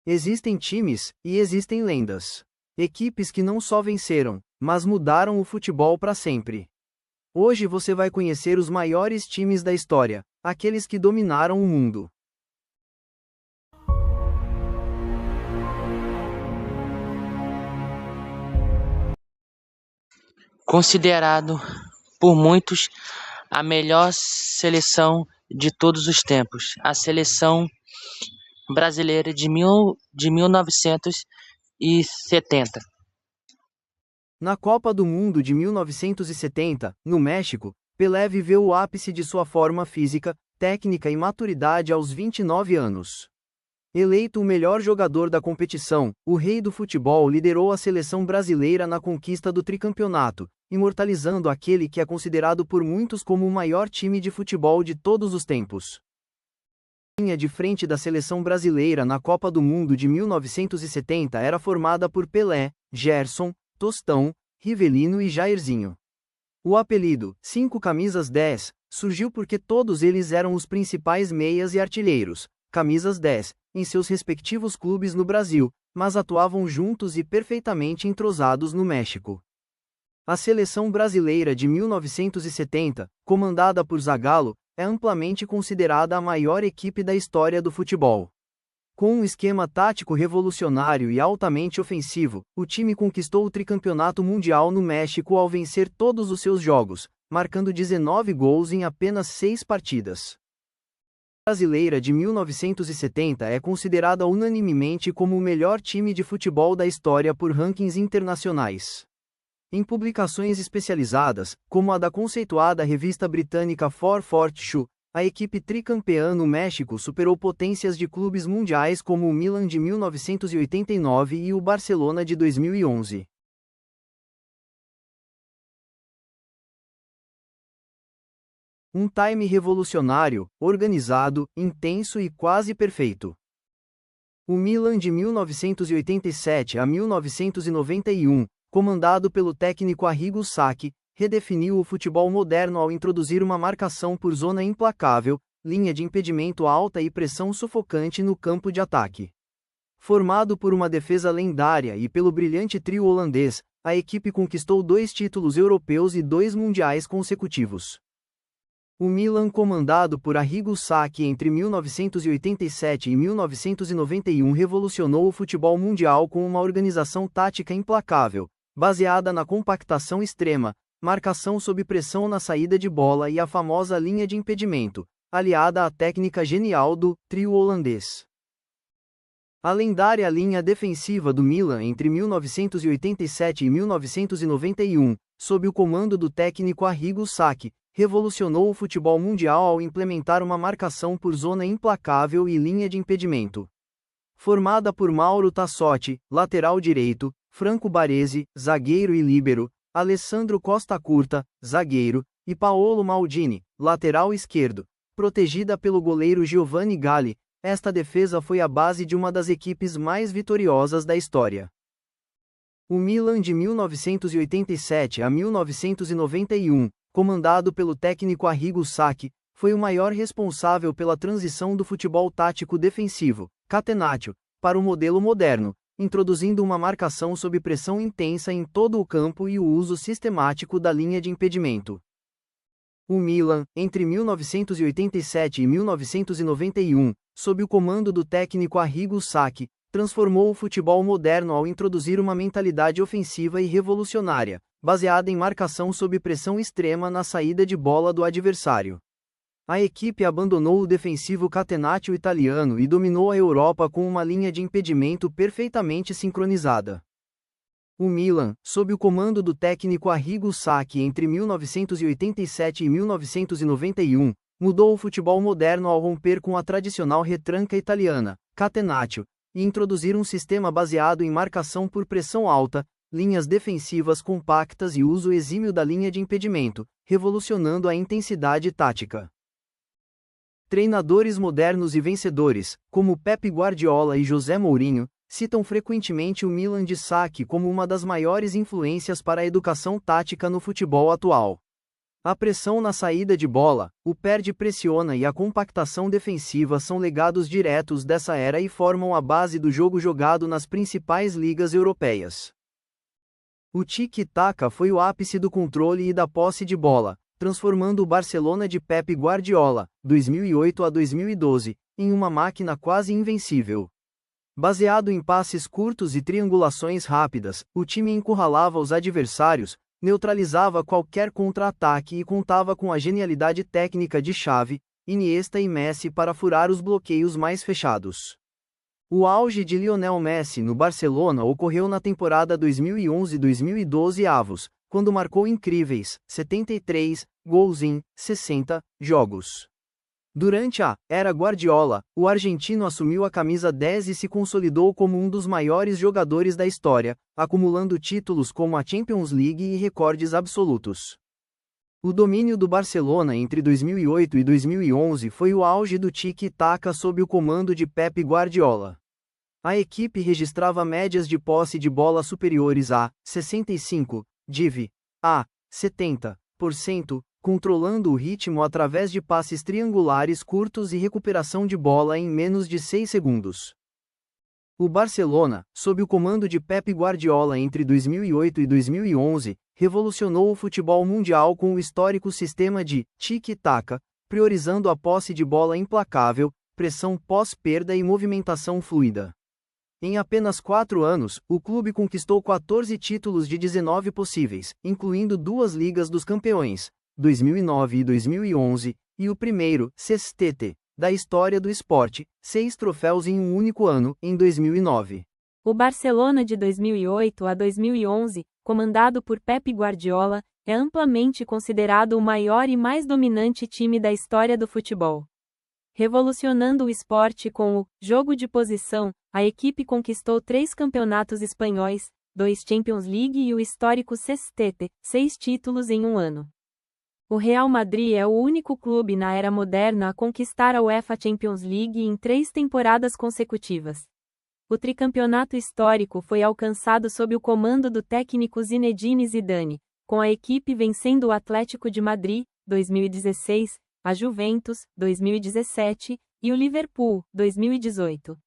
Existem times, e existem lendas. Equipes que não só venceram, mas mudaram o futebol para sempre. Hoje você vai conhecer os maiores times da história, aqueles que dominaram o mundo. Considerado por muitos a melhor seleção de todos os tempos, a seleção brasileira de 1970. Na Copa do Mundo de 1970, no México, Pelé viveu o ápice de sua forma física, técnica e maturidade aos 29 anos. Eleito o melhor jogador da competição, o rei do futebol liderou a seleção brasileira na conquista do tricampeonato, imortalizando aquele que é considerado por muitos como o maior time de futebol de todos os tempos. A linha de frente da seleção brasileira na Copa do Mundo de 1970 era formada por Pelé, Gerson, Tostão, Rivelino e Jairzinho. O apelido, 5 camisas 10, surgiu porque todos eles eram os principais meias e artilheiros, camisas 10, em seus respectivos clubes no Brasil, mas atuavam juntos e perfeitamente entrosados no México. A seleção brasileira de 1970, comandada por Zagallo, é amplamente considerada a maior equipe da história do futebol. Com um esquema tático revolucionário e altamente ofensivo, o time conquistou o tricampeonato mundial no México ao vencer todos os seus jogos, marcando 19 gols em apenas 6 partidas. A brasileira de 1970 é considerada unanimemente como o melhor time de futebol da história por rankings internacionais. Em publicações especializadas, como a da conceituada revista britânica 442, a equipe tricampeã no México superou potências de clubes mundiais como o Milan de 1989 e o Barcelona de 2011. Um time revolucionário, organizado, intenso e quase perfeito. O Milan de 1987 a 1991, comandado pelo técnico Arrigo Sacchi, redefiniu o futebol moderno ao introduzir uma marcação por zona implacável, linha de impedimento alta e pressão sufocante no campo de ataque. Formado por uma defesa lendária e pelo brilhante trio holandês, a equipe conquistou 2 títulos europeus e 2 mundiais consecutivos. O Milan, comandado por Arrigo Sacchi entre 1987 e 1991, revolucionou o futebol mundial com uma organização tática implacável, baseada na compactação extrema, marcação sob pressão na saída de bola e a famosa linha de impedimento, aliada à técnica genial do trio holandês. A lendária linha defensiva do Milan entre 1987 e 1991, sob o comando do técnico Arrigo Sacchi, revolucionou o futebol mundial ao implementar uma marcação por zona implacável e linha de impedimento. Formada por Mauro Tassotti, lateral direito, Franco Baresi, zagueiro e líbero, Alessandro Costa Curta, zagueiro, e Paolo Maldini, lateral esquerdo, protegida pelo goleiro Giovanni Galli, esta defesa foi a base de uma das equipes mais vitoriosas da história. O Milan de 1987 a 1991, comandado pelo técnico Arrigo Sacchi, foi o maior responsável pela transição do futebol tático defensivo, catenaccio, para o modelo moderno, introduzindo uma marcação sob pressão intensa em todo o campo e o uso sistemático da linha de impedimento. O Milan, entre 1987 e 1991, sob o comando do técnico Arrigo Sacchi, transformou o futebol moderno ao introduzir uma mentalidade ofensiva e revolucionária, baseada em marcação sob pressão extrema na saída de bola do adversário. A equipe abandonou o defensivo catenaccio italiano e dominou a Europa com uma linha de impedimento perfeitamente sincronizada. O Milan, sob o comando do técnico Arrigo Sacchi entre 1987 e 1991, mudou o futebol moderno ao romper com a tradicional retranca italiana, catenaccio, e introduzir um sistema baseado em marcação por pressão alta, linhas defensivas compactas e uso exímio da linha de impedimento, revolucionando a intensidade tática. Treinadores modernos e vencedores, como Pep Guardiola e José Mourinho, citam frequentemente o Milan de Sacchi como uma das maiores influências para a educação tática no futebol atual. A pressão na saída de bola, o perde-pressiona e a compactação defensiva são legados diretos dessa era e formam a base do jogo jogado nas principais ligas europeias. O tic-tac foi o ápice do controle e da posse de bola, transformando o Barcelona de Pep Guardiola, 2008 a 2012, em uma máquina quase invencível. Baseado em passes curtos e triangulações rápidas, o time encurralava os adversários, neutralizava qualquer contra-ataque e contava com a genialidade técnica de Xavi, Iniesta e Messi para furar os bloqueios mais fechados. O auge de Lionel Messi no Barcelona ocorreu na temporada 2011-2012 avos, quando marcou incríveis 73 gols em 60 jogos. Durante a era Guardiola, o argentino assumiu a camisa 10 e se consolidou como um dos maiores jogadores da história, acumulando títulos como a Champions League e recordes absolutos. O domínio do Barcelona entre 2008 e 2011 foi o auge do tic-tac sob o comando de Pep Guardiola. A equipe registrava médias de posse de bola superiores a 65, a 70%, controlando o ritmo através de passes triangulares curtos e recuperação de bola em menos de 6 segundos. O Barcelona, sob o comando de Pep Guardiola entre 2008 e 2011, revolucionou o futebol mundial com o histórico sistema de tic-tac, priorizando a posse de bola implacável, pressão pós-perda e movimentação fluida. Em apenas 4 anos, o clube conquistou 14 títulos de 19 possíveis, incluindo 2 Ligas dos Campeões, 2009 e 2011, e o primeiro sextete da história do esporte, 6 troféus em um único ano, em 2009. O Barcelona de 2008 a 2011, comandado por Pep Guardiola, é amplamente considerado o maior e mais dominante time da história do futebol. Revolucionando o esporte com o jogo de posição, a equipe conquistou 3 campeonatos espanhóis, 2 Champions League e o histórico sextete, 6 títulos em um ano. O Real Madrid é o único clube na era moderna a conquistar a UEFA Champions League em 3 temporadas consecutivas. O tricampeonato histórico foi alcançado sob o comando do técnico Zinedine Zidane, com a equipe vencendo o Atlético de Madrid, 2016, a Juventus, 2017, e o Liverpool, 2018.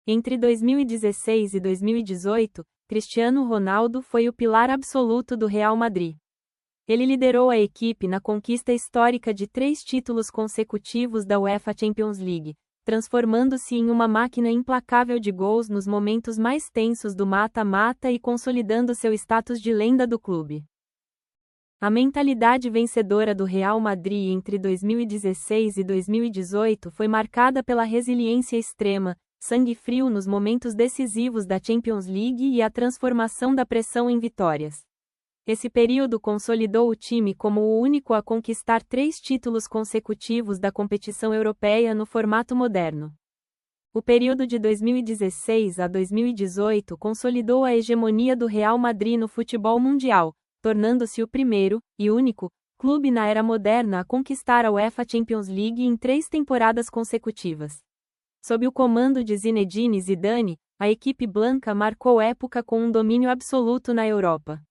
Entre 2016 e 2018, Cristiano Ronaldo foi o pilar absoluto do Real Madrid. Ele liderou a equipe na conquista histórica de 3 títulos consecutivos da UEFA Champions League, transformando-se em uma máquina implacável de gols nos momentos mais tensos do mata-mata e consolidando seu status de lenda do clube. A mentalidade vencedora do Real Madrid entre 2016 e 2018 foi marcada pela resiliência extrema, sangue frio nos momentos decisivos da Champions League e a transformação da pressão em vitórias. Esse período consolidou o time como o único a conquistar 3 títulos consecutivos da competição europeia no formato moderno. O período de 2016 a 2018 consolidou a hegemonia do Real Madrid no futebol mundial, tornando-se o primeiro, e único, clube na era moderna a conquistar a UEFA Champions League em 3 temporadas consecutivas. Sob o comando de Zinedine Zidane, a equipe blanca marcou época com um domínio absoluto na Europa.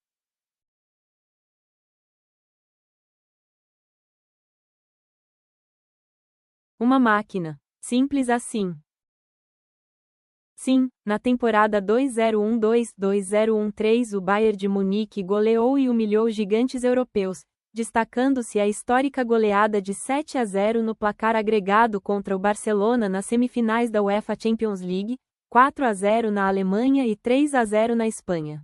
Uma máquina. Simples assim. Sim, na temporada 2012-2013 o Bayern de Munique goleou e humilhou gigantes europeus, destacando-se a histórica goleada de 7-0 no placar agregado contra o Barcelona nas semifinais da UEFA Champions League, 4-0 na Alemanha e 3-0 na Espanha.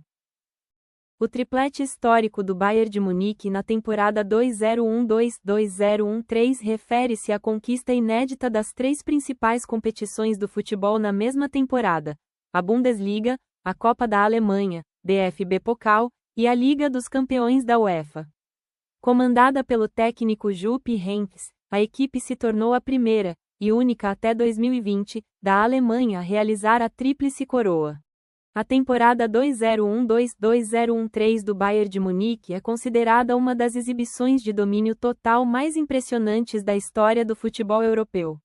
O triplete histórico do Bayern de Munique na temporada 2012-2013 refere-se à conquista inédita das 3 principais competições do futebol na mesma temporada: a Bundesliga, a Copa da Alemanha, DFB Pokal, e a Liga dos Campeões da UEFA. Comandada pelo técnico Jupp Heynckes, a equipe se tornou a primeira, e única até 2020, da Alemanha a realizar a tríplice coroa. A temporada 2012-2013 do Bayern de Munique é considerada uma das exibições de domínio total mais impressionantes da história do futebol europeu.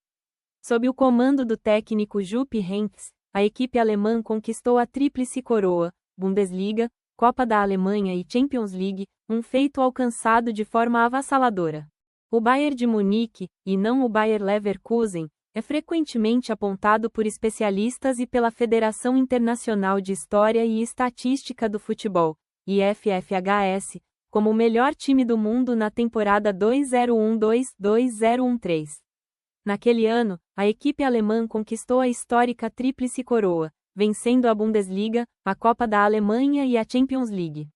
Sob o comando do técnico Jupp Heynckes, a equipe alemã conquistou a tríplice coroa, Bundesliga, Copa da Alemanha e Champions League, um feito alcançado de forma avassaladora. O Bayern de Munique, e não o Bayer Leverkusen, é frequentemente apontado por especialistas e pela Federação Internacional de História e Estatística do Futebol, IFFHS, como o melhor time do mundo na temporada 2012-2013. Naquele ano, a equipe alemã conquistou a histórica Tríplice Coroa, vencendo a Bundesliga, a Copa da Alemanha e a Champions League.